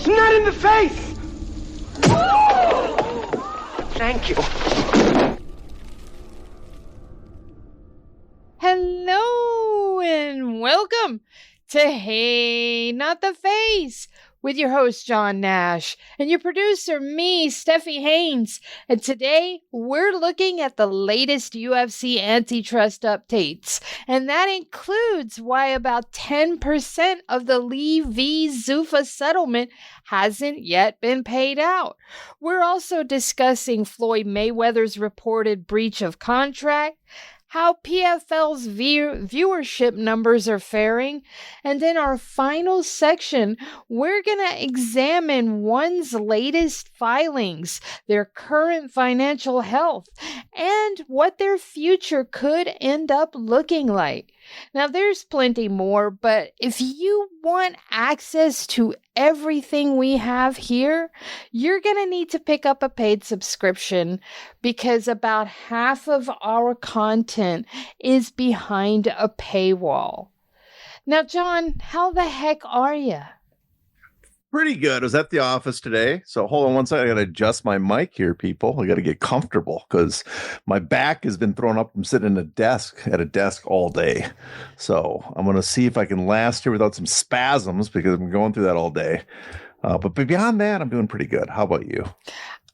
It's not in the face! Thank you. Hello and welcome to Hey, Not the Face with your host, John Nash, and your producer, me, Steffi Haynes. And today, we're looking at the latest UFC antitrust updates. And that includes why about 10% of the Lee v. Zuffa settlement hasn't yet been paid out. We're also discussing Floyd Mayweather's reported breach of contract, how PFL's viewership numbers are faring, and in our final section, we're going to examine one's latest filings, their current financial health, and what their future could end up looking like. Now, there's plenty more, but if you want access to everything we have here, you're going to need to pick up a paid subscription because about half of our content is behind a paywall. Now, John, how the heck are you? Pretty good. I was at the office today. So hold on one second. I got to adjust my mic here, people. I got to get comfortable because my back has been thrown up from sitting at a desk all day. So I'm going to see if I can last here without some spasms because I'm going through that all day. But beyond that, I'm doing pretty good. How about you?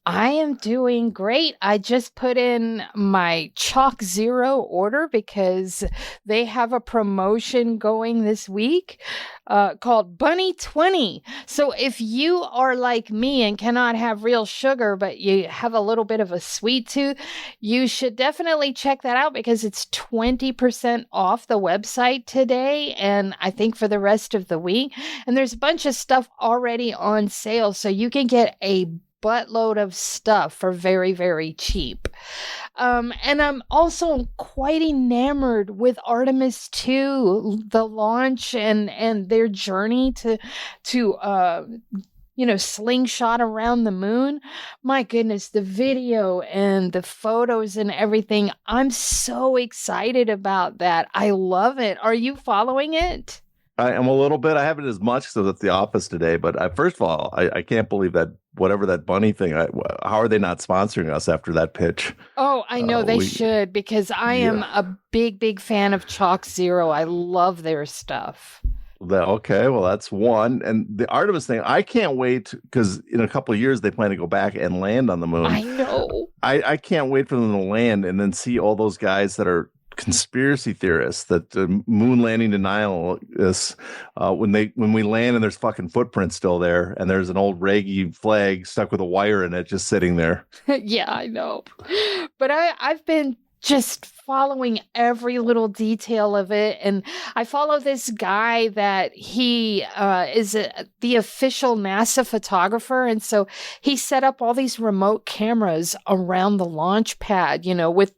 I am doing great. I just put in my Chalk Zero order because they have a promotion going this week called Bunny 20. So if you are like me and cannot have real sugar, but you have a little bit of a sweet tooth, you should definitely check that out because it's 20% off the website today and I think for the rest of the week. And there's a bunch of stuff already on sale, so you can get a buttload of stuff for very, very cheap. And I'm also quite enamored with Artemis 2, the launch and their journey to slingshot around the moon. My goodness, the video and the photos and everything. I'm so excited about that. I love it. Are you following it? I am a little bit. I haven't as much because I was at the office today. But first of all, I can't believe that whatever that bunny thing, how are they not sponsoring us after that pitch? Oh, I know they should because I am a big, big fan of Chalk Zero. I love their stuff. Okay, well, that's one. And the Artemis thing, I can't wait because in a couple of years, they plan to go back and land on the moon. I know. I can't wait for them to land and then see all those guys that are conspiracy theorists that the moon landing denial is when we land and there's fucking footprints still there and there's an old raggy flag stuck with a wire in it just sitting there. Yeah, I know. But I've been just following every little detail of it. And I follow this guy that he is the official NASA photographer. And so he set up all these remote cameras around the launch pad, with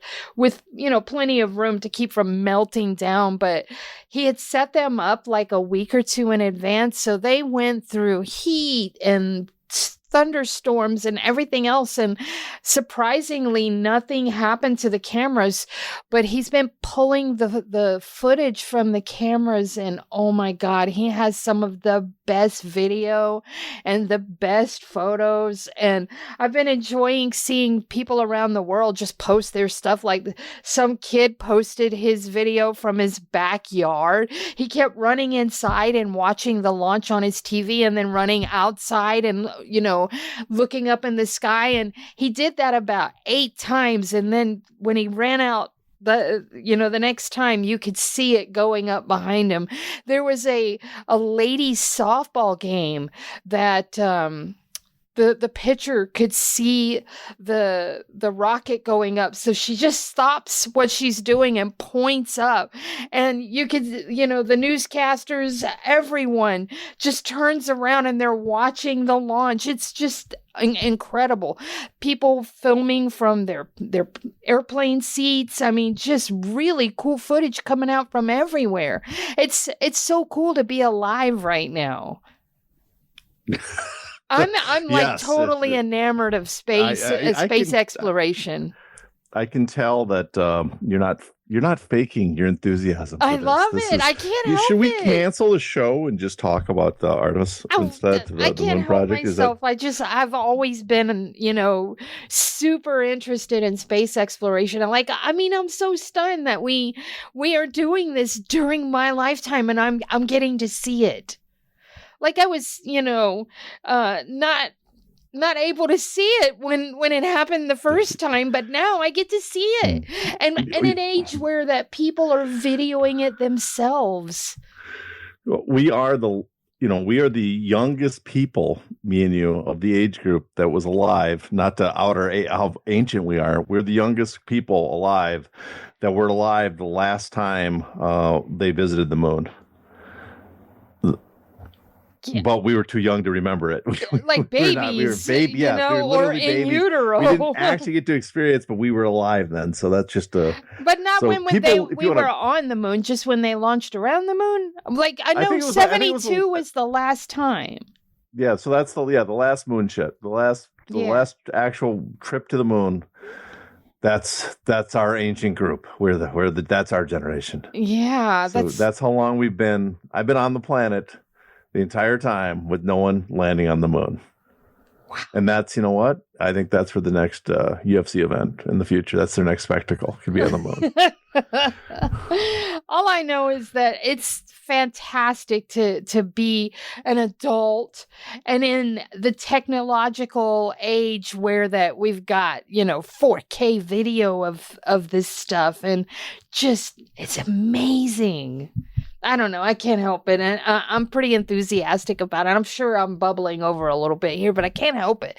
plenty of room to keep from melting down. But he had set them up like a week or two in advance. So they went through heat and thunderstorms and everything else, and surprisingly nothing happened to the cameras, but he's been pulling the footage from the cameras, and oh my god, he has some of the best video and the best photos. And I've been enjoying seeing people around the world just post their stuff. Like some kid posted his video from his backyard. He kept running inside and watching the launch on his TV and then running outside and looking up in the sky. And he did that about 8 times. And then when he ran out, the next time you could see it going up behind him. There was a ladies softball game that the pitcher could see the rocket going up. So she just stops what she's doing and points up. And you could, the newscasters, everyone just turns around and they're watching the launch. It's just incredible. People filming from their airplane seats. I mean, just really cool footage coming out from everywhere. It's so cool to be alive right now. I'm like yes, totally enamored of space, space exploration. I can tell that you're not you're not faking your enthusiasm. I love it. I can't help it. Should we cancel the show and just talk about the artists instead? I can't help myself. I've always been, super interested in space exploration. I'm so stunned that we are doing this during my lifetime, and I'm getting to see it. I was, not able to see it when it happened the first time, but now I get to see it, and in an age where that people are videoing it themselves. We are the youngest people, me and you, of the age group that was alive. Not to out how ancient we are. We're the youngest people alive that were alive the last time they visited the moon. Yeah. But we were too young to remember it. Like babies, we were babies, yes, we were or in babies. utero. We didn't actually get to experience, but we were alive then. So that's just a. But not when we were on the moon. Just when they launched around the moon. I know 72 was the last time. Yeah, so that's the last moon ship, the last actual trip to the moon. That's our ancient group. That's our generation. Yeah, so that's how long we've been. I've been on the planet the entire time with no one landing on the moon. Wow. And that's, you know what? I think that's for the next UFC event in the future. That's their next spectacle. Could be on the moon. All I know is that it's fantastic to be an adult and in the technological age where that we've got, 4K video of this stuff, and just it's amazing. I don't know. I can't help it. And I'm pretty enthusiastic about it. I'm sure I'm bubbling over a little bit here, but I can't help it.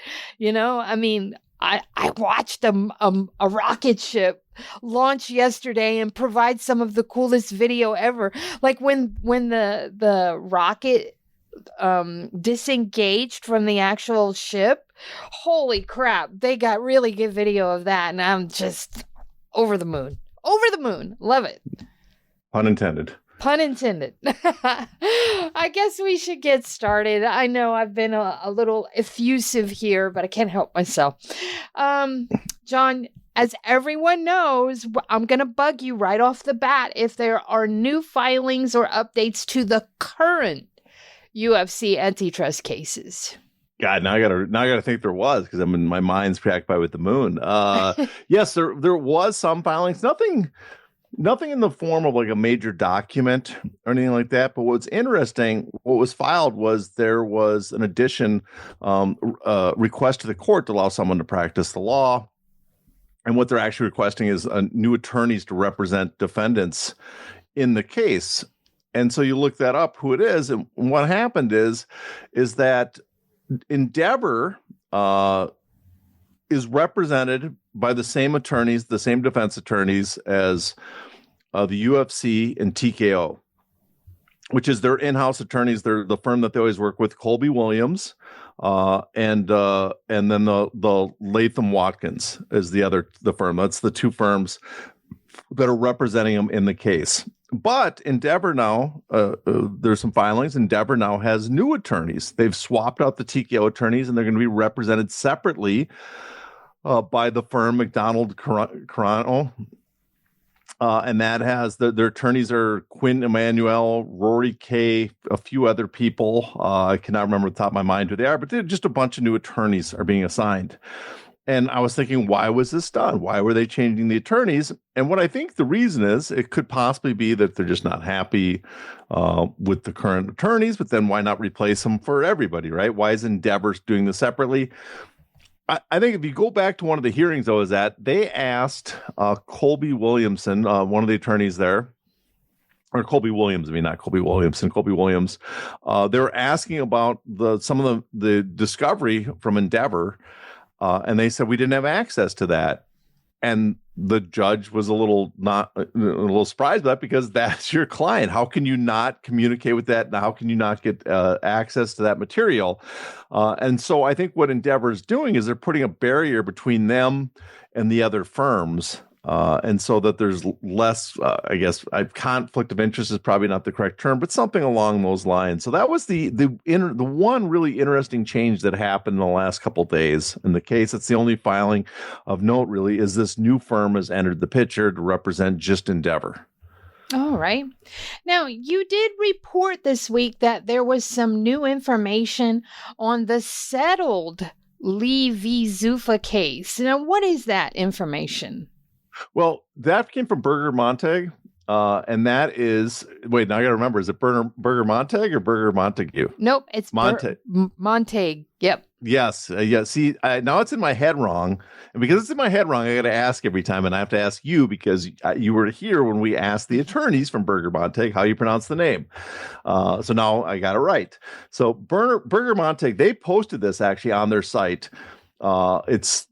I watched a rocket ship launch yesterday and provide some of the coolest video ever. Like when the rocket disengaged from the actual ship. Holy crap. They got really good video of that. And I'm just over the moon. Over the moon. Love it. Pun intended. Pun intended. I guess we should get started. I know I've been a little effusive here, but I can't help myself. John, as everyone knows, I'm going to bug you right off the bat if there are new filings or updates to the current UFC antitrust cases. God, now I gotta think there was, because my mind's preoccupied with the moon. Yes, there was some filings. Nothing in the form of like a major document or anything like that. But what's interesting, what was filed was there was an addition request to the court to allow someone to practice the law. And what they're actually requesting is new attorneys to represent defendants in the case. And so you look that up, who it is. And what happened is that Endeavor is represented by the same attorneys, the same defense attorneys as the UFC and TKO, which is their in-house attorneys. They're the firm that they always work with, Colby Williams, and then the Latham Watkins is the firm. That's the two firms that are representing them in the case. But Endeavor now, there's some filings. Endeavor now has new attorneys. They've swapped out the TKO attorneys, and they're going to be represented separately by the firm McDonald Carano. And that has their attorneys are Quinn Emanuel, Rory Kay, a few other people. I cannot remember off the top of my mind who they are, but just a bunch of new attorneys are being assigned. And I was thinking, why was this done? Why were they changing the attorneys? And what I think the reason is, it could possibly be that they're just not happy with the current attorneys, but then why not replace them for everybody, right? Why is Endeavor doing this separately? I think if you go back to one of the hearings I was at, they asked Colby Williamson, one of the attorneys there, or Colby Williams, not Colby Williamson, Colby Williams. They were asking about some of the discovery from Endeavor, and they said we didn't have access to that. And the judge was a little surprised by that, because that's your client. How can you not communicate with that? And how can you not get access to that material? And so I think what Endeavor is doing is they're putting a barrier between them and the other firms And so that there's less, I guess, conflict of interest is probably not the correct term, but something along those lines. So that was the one really interesting change that happened in the last couple of days. In the case, it's the only filing of note, really, is this new firm has entered the picture to represent Just Endeavor. All right. Now, you did report this week that there was some new information on the settled Lee v. Zuffa case. Now, what is that information? Well, that came from Berger Montag, and that is, wait, now I got to remember, is it Berger Montag or Berger Montague? Nope, it's Montag. Montag, yep. Yes. Yeah. See, now it's in my head wrong. And because it's in my head wrong, I got to ask every time. And I have to ask you because you were here when we asked the attorneys from Berger Montag how you pronounce the name. So now I got it right. So Berger Montag, they posted this actually on their site. It's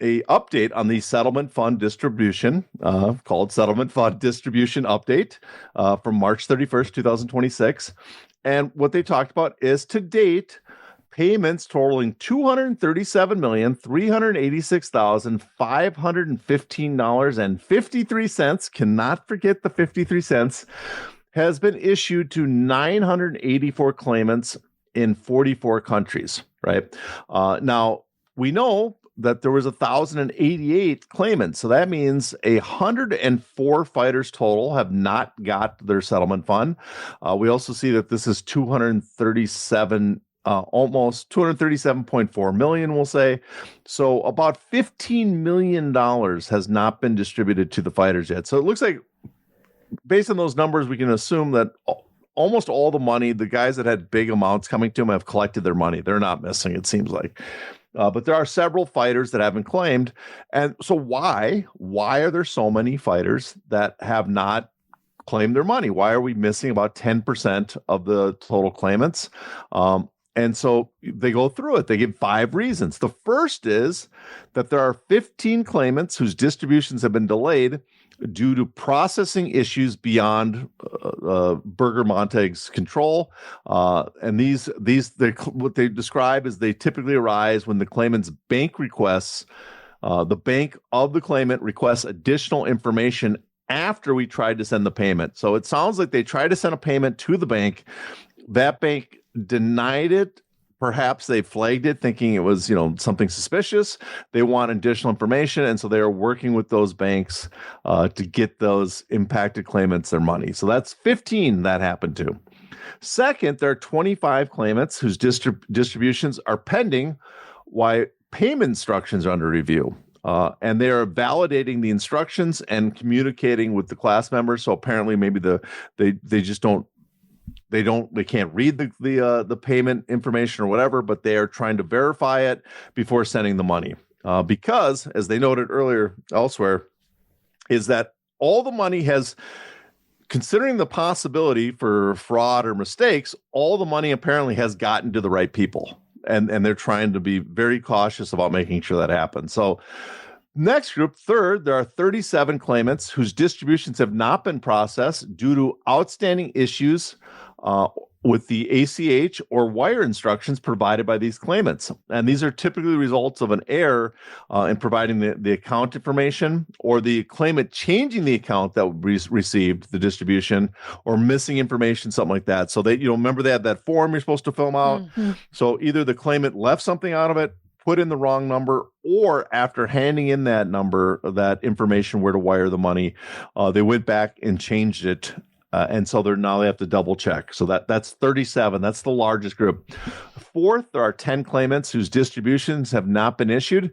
a update on the settlement fund distribution called Settlement Fund Distribution Update from March 31st, 2026. And what they talked about is to date, payments totaling $237,386,515.53, cannot forget the 53 cents, has been issued to 984 claimants in 44 countries, right? Now, we know that there was 1,088 claimants. So that means 104 fighters total have not got their settlement fund. We also see that this is 237 almost $237.4 million, we'll say. So about $15 million has not been distributed to the fighters yet. So it looks like, based on those numbers, we can assume that almost all the money, the guys that had big amounts coming to them have collected their money. They're not missing, it seems like. But there are several fighters that haven't claimed. And so why are there so many fighters that have not claimed their money? Why are we missing about 10% of the total claimants? And so they go through it. They give 5 reasons. The first is that there are 15 claimants whose distributions have been delayed due to processing issues beyond Berger Montag's control. And what they describe is they typically arise when the claimant's bank requests, the bank of the claimant requests additional information after we tried to send the payment. So it sounds like they tried to send a payment to the bank. That bank denied it. Perhaps they flagged it thinking it was, something suspicious. They want additional information. And so they are working with those banks to get those impacted claimants their money. So that's 15 that happened to. Second, there are 25 claimants whose distributions are pending while payment instructions are under review. And they are validating the instructions and communicating with the class members. So apparently maybe they just don't, they can't read the payment information or whatever, but they are trying to verify it before sending the money. Because, as they noted earlier elsewhere, is that all the money has, considering the possibility for fraud or mistakes, all the money apparently has gotten to the right people. And they're trying to be very cautious about making sure that happens. So next group, third, there are 37 claimants whose distributions have not been processed due to outstanding issues with the ACH or wire instructions provided by these claimants. And these are typically results of an error in providing the account information, or the claimant changing the account that received the distribution, or missing information, something like that. So they, remember they had that form you're supposed to fill out. Mm-hmm. So either the claimant left something out of it, put in the wrong number, or after handing in that number, that information where to wire the money, they went back and changed it. And so now they have to double check. So that's 37. That's the largest group. Fourth, there are 10 claimants whose distributions have not been issued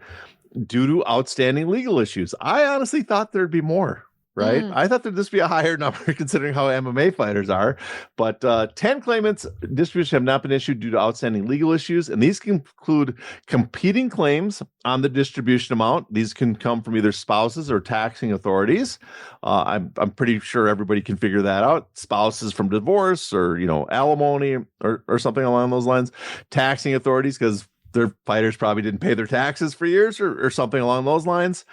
due to outstanding legal issues. I honestly thought there'd be more, right? I thought there'd just be a higher number considering how MMA fighters are. But 10 claimants' distributions have not been issued due to outstanding legal issues. And these can include competing claims on the distribution amount. These can come from either spouses or taxing authorities. I'm pretty sure everybody can figure that out. Spouses from divorce, or alimony, or something along those lines. Taxing authorities, because their fighters probably didn't pay their taxes for years or something along those lines.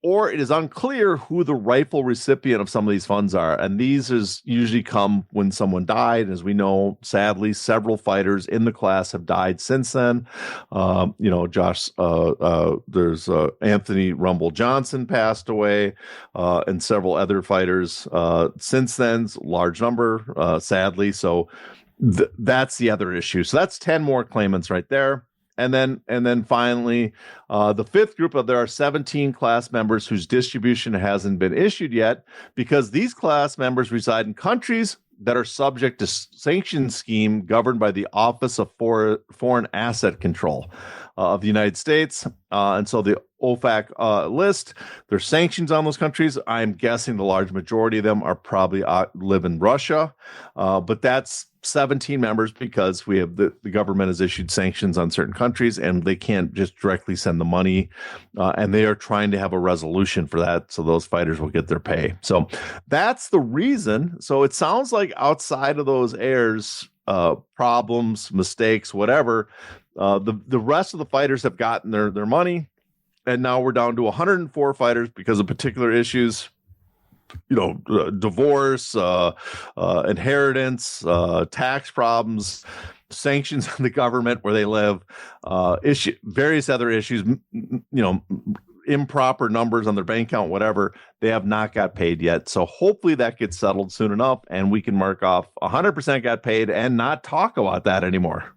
Or it is unclear who the rightful recipient of some of these funds are. And these usually come when someone died. As we know, sadly, several fighters in the class have died since then. There's Anthony Rumble Johnson passed away, and several other fighters since then, large number, sadly. So that's the other issue. So that's 10 more claimants right there. And then finally, the fifth group there are 17 class members whose distribution hasn't been issued yet because these class members reside in countries that are subject to sanctions scheme governed by the Office of Foreign Asset Control of the United States. And so the OFAC list, there's sanctions on those countries. I'm guessing the large majority of them are probably live in Russia. But that's 17 members because we have the government has issued sanctions on certain countries and they can't just directly send the money. And they are trying to have a resolution for that. So those fighters will get their pay. So that's the reason. So it sounds like outside of those heirs, problems, mistakes, whatever, the rest of the fighters have gotten their money. And now we're down to 104 fighters because of particular issues. Divorce, inheritance, tax problems, sanctions on the government where they live, various other issues, improper numbers on their bank account, whatever. They have not got paid yet. So hopefully that gets settled soon enough and we can mark off 100% got paid and not talk about that anymore.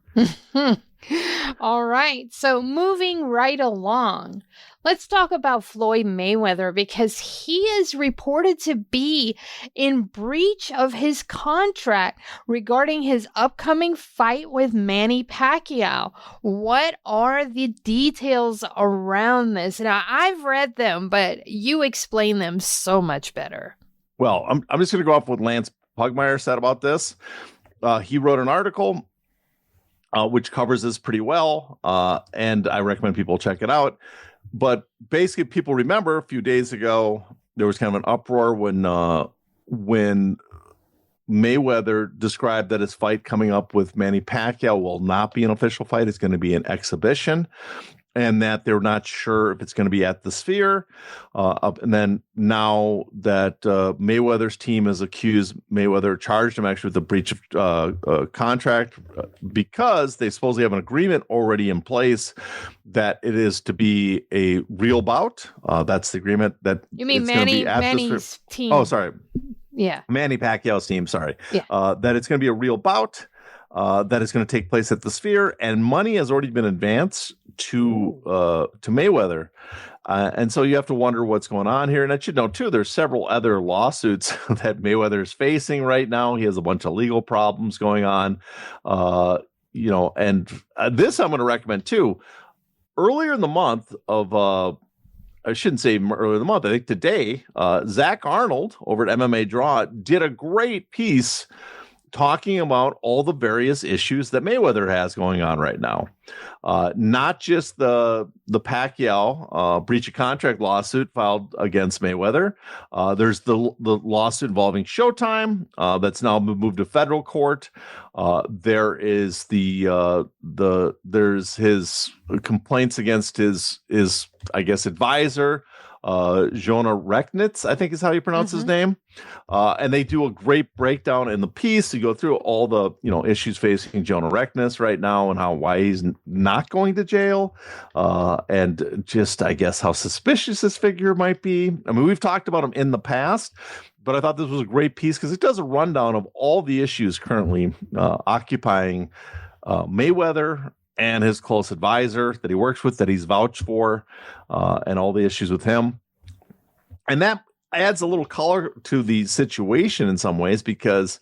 All right. So moving right along, let's talk about Floyd Mayweather because he is reported to be in breach of his contract regarding his upcoming fight with Manny Pacquiao. What are the details around this? Now, I've read them, but you explain them so much better. Well, I'm just going to go off what Lance Pugmire said about this. He wrote an article which covers this pretty well, and I recommend people check it out. But basically, people remember a few days ago, there was kind of an uproar when Mayweather described that his fight coming up with Manny Pacquiao will not be an official fight. It's going to be an exhibition, and that they're not sure if it's going to be at the Sphere. And then now that Mayweather's team has charged him actually with a breach of contract because they supposedly have an agreement already in place that it is to be a real bout. That's the agreement that you mean Manny's team. Oh, sorry. Yeah. Manny Pacquiao's team. Sorry. Yeah. That it's going to be a real bout. That is going to take place at the Sphere, and money has already been advanced to Mayweather, and so you have to wonder what's going on here. And I should know too, there's several other lawsuits that Mayweather is facing right now. He has a bunch of legal problems going on, and this I'm going to recommend too. Earlier in the month of I shouldn't say earlier in the month, I think today, Zach Arnold over at MMA Draw did a great piece talking about all the various issues that Mayweather has going on right now. Not just the Pacquiao breach of contract lawsuit filed against Mayweather. There's the lawsuit involving Showtime that's now been moved to federal court. There is there's his complaints against his I guess advisor. Jonah Rechnitz, I think is how you pronounce his name. And they do a great breakdown in the piece. You go through all the, issues facing Jonah Rechnitz right now and why he's not going to jail. And just, I guess, how suspicious this figure might be. I mean, we've talked about him in the past, but I thought this was a great piece because it does a rundown of all the issues currently occupying Mayweather and his close advisor that he works with, that he's vouched for, and all the issues with him. And that adds a little color to the situation in some ways, because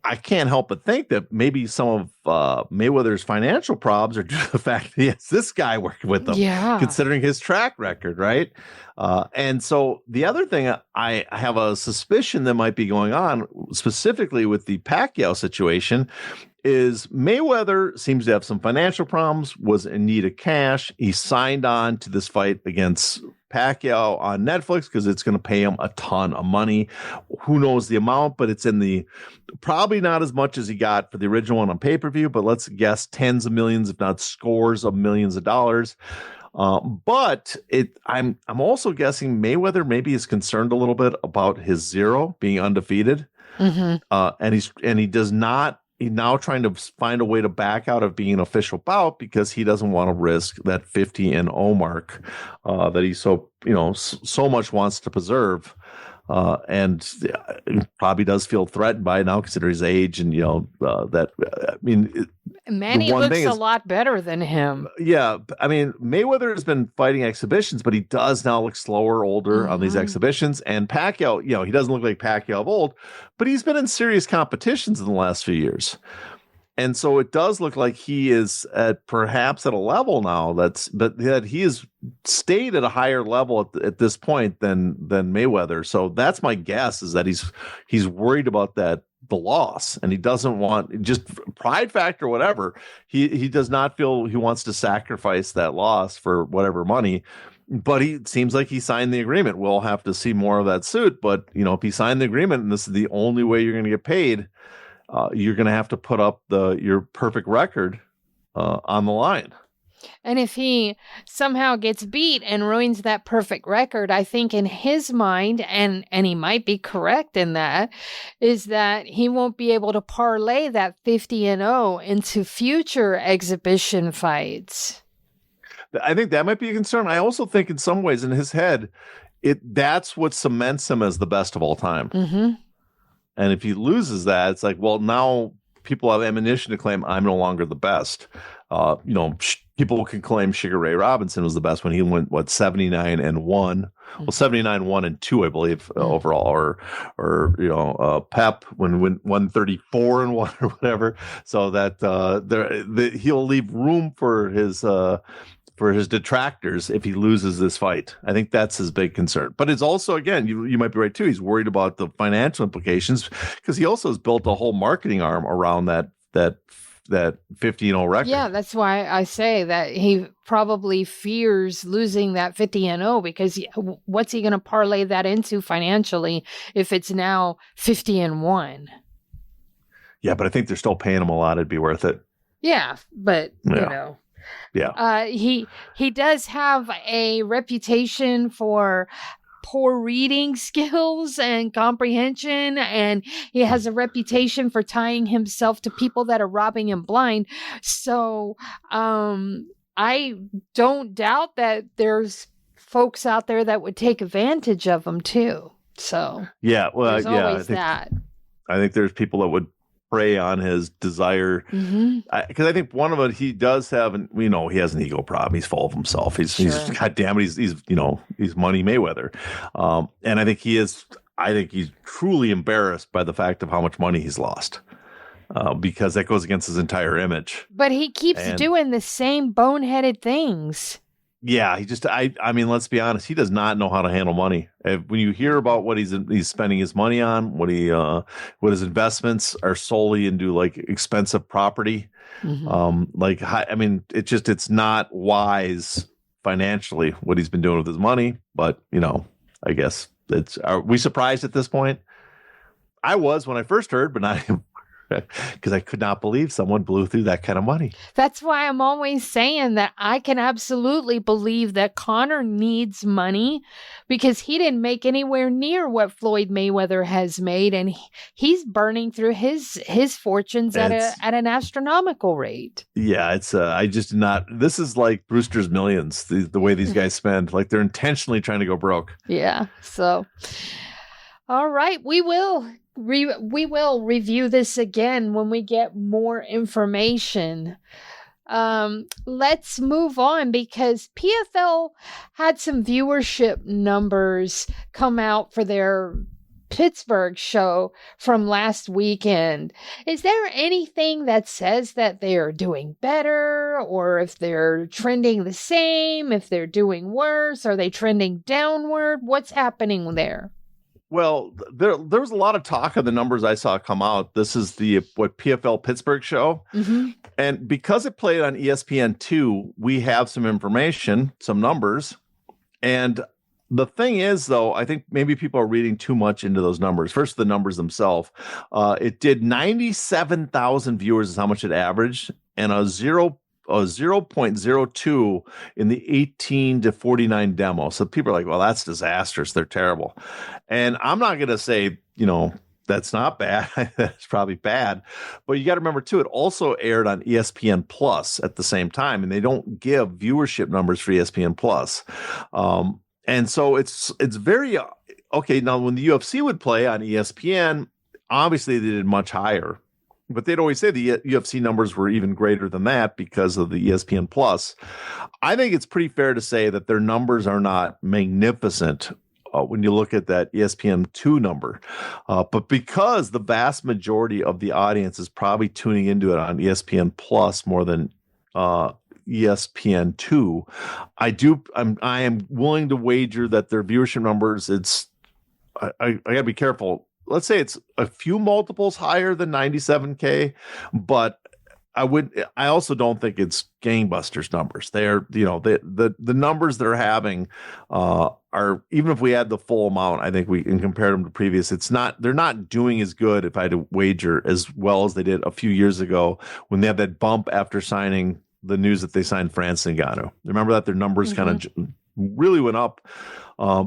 I can't help but think that maybe some of Mayweather's financial problems are due to the fact that he has this guy working with him, considering his track record, right? And so the other thing I have a suspicion that might be going on, specifically with the Pacquiao situation, is Mayweather seems to have some financial problems, was in need of cash. He signed on to this fight against Pacquiao on Netflix because it's going to pay him a ton of money. Who knows the amount, but it's in the probably not as much as he got for the original one on pay-per-view, but let's guess tens of millions, if not scores of millions of dollars. But I'm also guessing Mayweather maybe is concerned a little bit about his zero being undefeated. And he does not. He's now trying to find a way to back out of being an official bout because he doesn't want to risk that 50-0 mark that he so much wants to preserve. And probably does feel threatened by it now, considering his age and Manny looks a lot better than him. Yeah, I mean, Mayweather has been fighting exhibitions, but he does now look slower, older on these exhibitions. And Pacquiao, he doesn't look like Pacquiao of old, but he's been in serious competitions in the last few years. And so it does look like he is perhaps at a level now that he has stayed at a higher level at this point than Mayweather. So that's my guess, is that he's worried about the loss, and he doesn't want, just pride factor, whatever. He does not feel he wants to sacrifice that loss for whatever money. But he seems like he signed the agreement. We'll have to see more of that suit. But if he signed the agreement and this is the only way you're going to get paid, you're going to have to put up your perfect record on the line. And if he somehow gets beat and ruins that perfect record, I think in his mind, and he might be correct in that, is that he won't be able to parlay that 50-0 into future exhibition fights. I think that might be a concern. I also think in some ways in his head, that's what cements him as the best of all time. And if he loses that, it's like, well, now people have ammunition to claim I'm no longer the best. People can claim Sugar Ray Robinson was the best when he went 79-1. Well, 79-1-2, I believe, overall, or Pep when he went 134-1 or whatever. So that he'll leave room for his detractors if he loses this fight. I think that's his big concern. But it's also, again, you might be right too, he's worried about the financial implications because he also has built a whole marketing arm around that 50-0 record. Yeah, that's why I say that he probably fears losing that 50-0 because what's he going to parlay that into financially if it's now 50-1? Yeah, but I think they're still paying him a lot. It'd be worth it. Yeah, but Yeah. He does have a reputation for poor reading skills and comprehension, and he has a reputation for tying himself to people that are robbing him blind. So I don't doubt that there's folks out there that would take advantage of him too. So yeah, well, there's always that. I think there's people that would prey on his desire, because I think one of it, he does have, and we know he has an ego problem. He's full of himself. He's God damn it, he's Money Mayweather, and I think he's truly embarrassed by the fact of how much money he's lost, because that goes against his entire image. But he keeps doing the same boneheaded things. Yeah, I mean, let's be honest. He does not know how to handle money. When you hear about what he's spending his money on, what his investments are solely into like expensive property, it's not wise financially what he's been doing with his money. But I guess are we surprised at this point? I was when I first heard, but not because I could not believe someone blew through that kind of money. That's why I'm always saying that I can absolutely believe that Conor needs money because he didn't make anywhere near what Floyd Mayweather has made, and he's burning through his fortunes at an astronomical rate. Yeah, it's I just not. This is like Brewster's Millions. The way these guys spend, like they're intentionally trying to go broke. Yeah. So, all right, we will review this again when we get more information. Let's move on because PFL had some viewership numbers come out for their Pittsburgh show from last weekend. Is there anything that says that they are doing better, or if they're trending the same, if they're doing worse, are they trending downward? What's happening there? Well, there was a lot of talk of the numbers I saw come out. This is what PFL Pittsburgh show. And because it played on ESPN2, we have some information, some numbers. And The thing is, though, I think maybe people are reading too much into those numbers. First, the numbers themselves. It did 97,000 viewers is how much it averaged, and a 0.02 in the 18 to 49 demo. So people are like, well, that's disastrous. They're terrible. And I'm not going to say, that's not bad. That's probably bad. But you got to remember, too, it also aired on ESPN Plus at the same time, and they don't give viewership numbers for ESPN Plus. And so it's very okay. Now, when the UFC would play on ESPN, obviously they did much higher, but they'd always say the UFC numbers were even greater than that because of the ESPN Plus. I think it's pretty fair to say that their numbers are not magnificent when you look at that ESPN2 number, but because the vast majority of the audience is probably tuning into it on ESPN Plus more than ESPN2, I am willing to wager that their viewership numbers, I gotta be careful. Let's say it's a few multiples higher than 97K, but I also don't think it's gangbusters numbers. They're, the numbers they're having are, even if we add the full amount, I think we can compare them to previous. They're not doing as good, if I had to wager, as well as they did a few years ago when they had that bump after signing the news that they signed Francis Ngannou. Remember that their numbers kind of really went up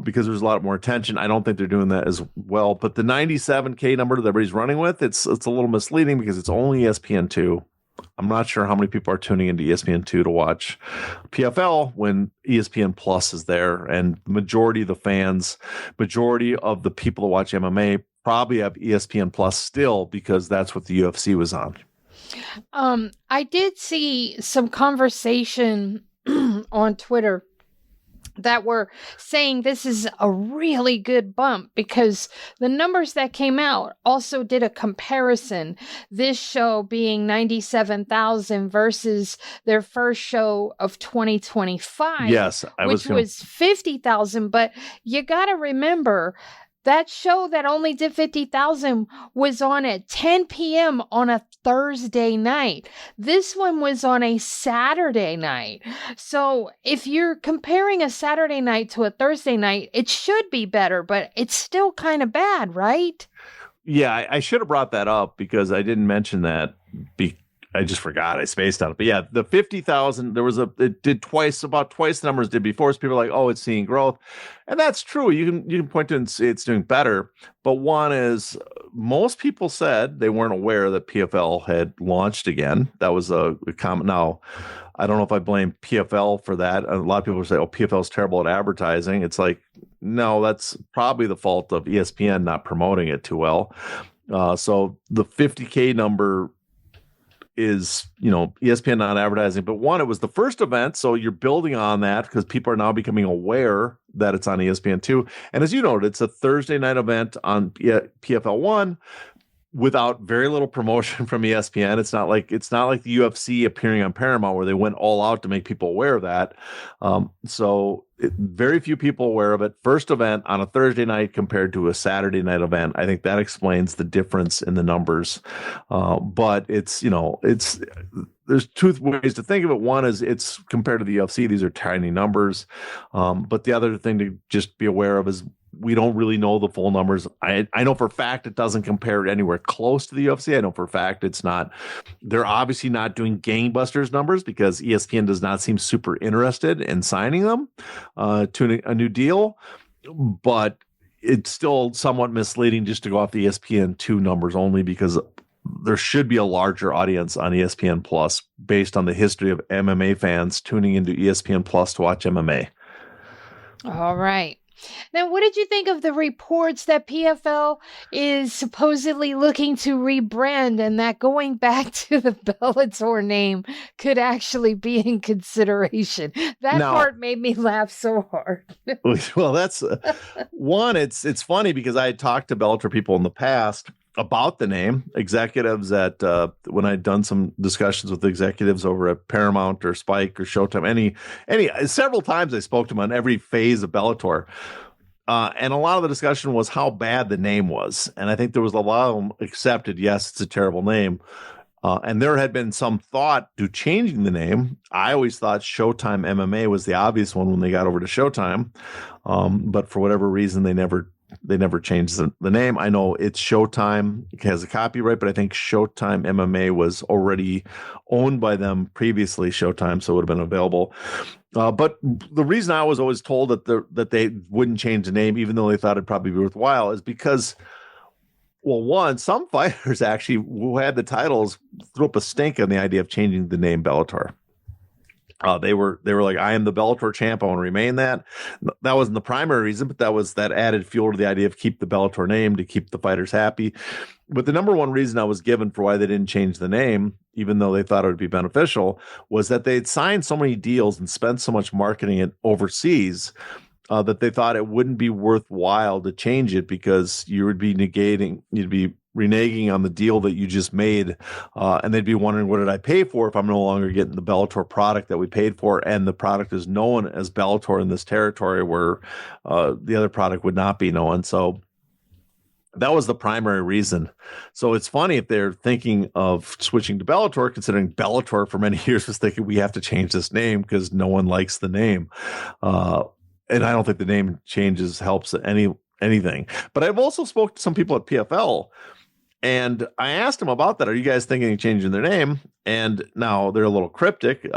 because there's a lot more attention. I don't think they're doing that as well. But the 97K number that everybody's running with, it's a little misleading because it's only ESPN2. I'm not sure how many people are tuning into ESPN2 to watch PFL when ESPN Plus is there. And the majority of the fans, majority of the people that watch MMA probably have ESPN Plus still because that's what the UFC was on. I did see some conversation on Twitter that were saying this is a really good bump because the numbers that came out also did a comparison. This show being 97,000 versus their first show of 2025. Yes, which was 50,000. But you got to remember, that show that only did 50,000 was on at 10 p.m. on a Thursday night. This one was on a Saturday night. So if you're comparing a Saturday night to a Thursday night, it should be better, but it's still kind of bad, right? Yeah, I should have brought that up because I didn't mention that. I just forgot. I spaced on it. But yeah, the 50,000, it did about twice the numbers did before. So people are like, oh, it's seeing growth. And that's true. You can point to it and say it's doing better. But one is, most people said they weren't aware that PFL had launched again. That was a comment. Now, I don't know if I blame PFL for that. A lot of people say, oh, PFL is terrible at advertising. It's like, no, that's probably the fault of ESPN not promoting it too well. So the 50K number is, ESPN not advertising, but one, it was the first event. So you're building on that because people are now becoming aware that it's on ESPN2. And as you noted, it's a Thursday night event on PFL1 without very little promotion from ESPN. It's not like the UFC appearing on Paramount where they went all out to make people aware of that. Very few people aware of it. First event on a Thursday night compared to a Saturday night event. I think that explains the difference in the numbers. But there's two ways to think of it. One is it's compared to the UFC. These are tiny numbers. But the other thing to just be aware of is we don't really know the full numbers. I know for a fact it doesn't compare anywhere close to the UFC. I know for a fact it's not. They're obviously not doing gangbusters numbers because ESPN does not seem super interested in signing them to a new deal. But it's still somewhat misleading just to go off the ESPN2 numbers only because there should be a larger audience on ESPN Plus based on the history of MMA fans tuning into ESPN Plus to watch MMA. All right. Now, what did you think of the reports that PFL is supposedly looking to rebrand and that going back to the Bellator name could actually be in consideration? That part made me laugh so hard. Well, that's one. It's funny because I had talked to Bellator people in the past about the name. Executives at when I'd done some discussions with executives over at Paramount or Spike or Showtime, any several times I spoke to them on every phase of Bellator. And a lot of the discussion was how bad the name was. And I think there was a lot of them accepted, yes, it's a terrible name. And there had been some thought to changing the name. I always thought Showtime MMA was the obvious one when they got over to Showtime. But for whatever reason, they never changed the name. I know it's Showtime. It has a copyright, but I think Showtime MMA was already owned by them previously, Showtime, so it would have been available. But the reason I was always told that they wouldn't change the name, even though they thought it'd probably be worthwhile, is because, well, one, some fighters actually who had the titles threw up a stink on the idea of changing the name Bellator. They were like, I am the Bellator champ. I want to remain that. That wasn't the primary reason, but that added fuel to the idea of keep the Bellator name to keep the fighters happy. But the number one reason I was given for why they didn't change the name, even though they thought it would be beneficial, was that they had signed so many deals and spent so much marketing it overseas that they thought it wouldn't be worthwhile to change it because you'd be reneging on the deal that you just made, and they'd be wondering, what did I pay for if I'm no longer getting the Bellator product that we paid for, and the product is known as Bellator in this territory where the other product would not be known. So that was the primary reason. So it's funny if they're thinking of switching to Bellator, considering Bellator for many years was thinking we have to change this name because no one likes the name. And I don't think the name changes helps anything. But I've also spoke to some people at PFL, and I asked them about that. Are you guys thinking of changing their name? And now they're a little cryptic.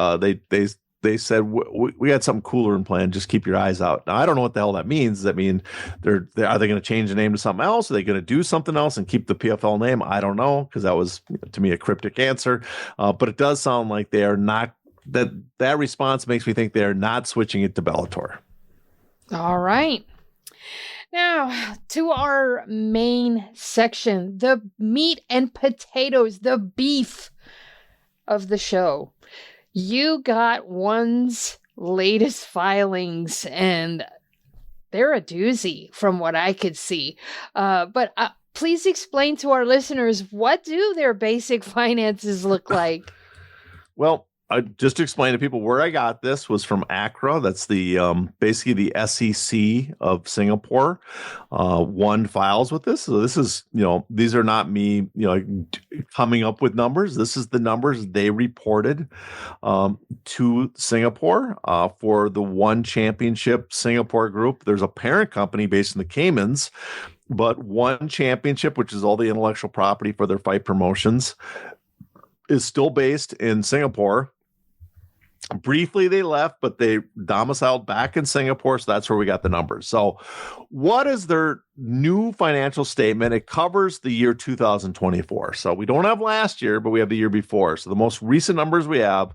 They said, we had something cooler in plan. Just keep your eyes out. Now, I don't know what the hell that means. Does that mean are they going to change the name to something else? Are they going to do something else and keep the PFL name? I don't know, because that was, to me, a cryptic answer. But it does sound like they are not. That response makes me think they are not switching it to Bellator. All right. Now, to our main section, the meat and potatoes, the beef of the show. You got ONE's latest filings, and they're a doozy from what I could see. But please explain to our listeners, what do their basic finances look like? Well, just to explain to people where I got this was from ACRA. That's the basically the SEC of Singapore. ONE files with this. So this is, these are not me, coming up with numbers. This is the numbers they reported to Singapore for the ONE Championship Singapore group. There's a parent company based in the Caymans, but ONE Championship, which is all the intellectual property for their fight promotions, is still based in Singapore. Briefly, they left, but they domiciled back in Singapore, so that's where we got the numbers. So what is their new financial statement? It covers the year 2024. So we don't have last year, but we have the year before. So the most recent numbers we have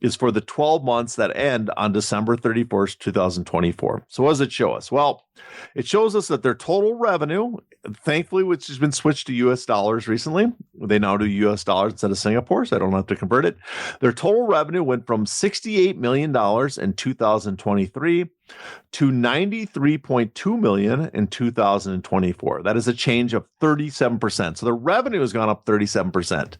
is for the 12 months that end on December 31st, 2024. So what does it show us? Well, it shows us that their total revenue, thankfully, which has been switched to US dollars recently, they now do US dollars instead of Singapore, so I don't have to convert it. Their total revenue went from $68 million in 2023 to $93.2 million in 2024. That is a change of 37%. So the revenue has gone up 37%.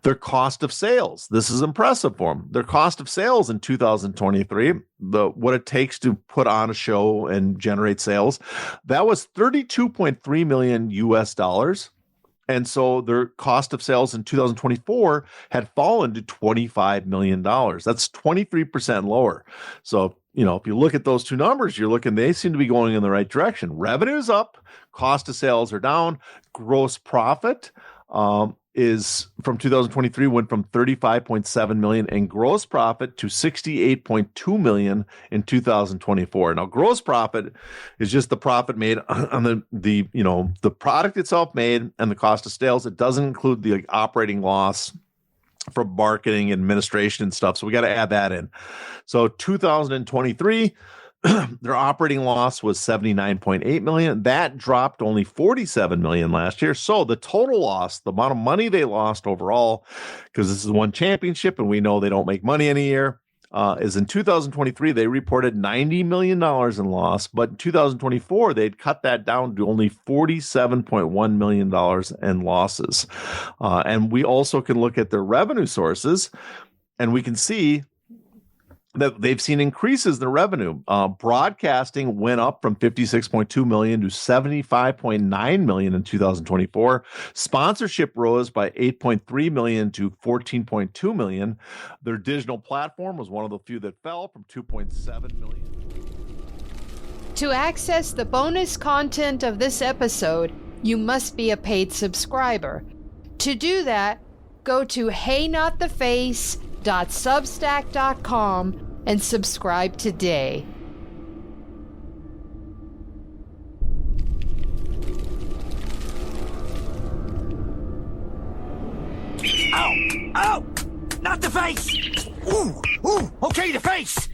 Their cost of sales, this is impressive for them. Their cost of sales in 2023, what it takes to put on a show and generate sales, that was $32.3 million US dollars. And so their cost of sales in 2024 had fallen to $25 million. That's 23% lower. So, if you look at those two numbers, they seem to be going in the right direction. Revenue's up, cost of sales are down, gross profit is from 2023 went from 35.7 million in gross profit to 68.2 million in 2024. Now, gross profit is just the profit made on the product itself made and the cost of sales. It doesn't include the operating loss from marketing, administration, and stuff. So we got to add that in. So 2023. Their operating loss was 79.8 million. That dropped only 47 million last year. So the total loss, the amount of money they lost overall, because this is ONE Championship and we know they don't make money in a year, is in 2023, they reported $90 million in loss. But in 2024, they'd cut that down to only $47.1 million in losses. And we also can look at their revenue sources, and we can see that they've seen increases in the revenue. Broadcasting went up from 56.2 million to 75.9 million in 2024. Sponsorship rose by 8.3 million to 14.2 million. Their digital platform was one of the few that fell from 2.7 million. To access the bonus content of this episode, you must be a paid subscriber. To do that, go to heynottheface.substack.com and subscribe today. Ow! Ow! Not the face! Ooh! Ooh! Okay, the face!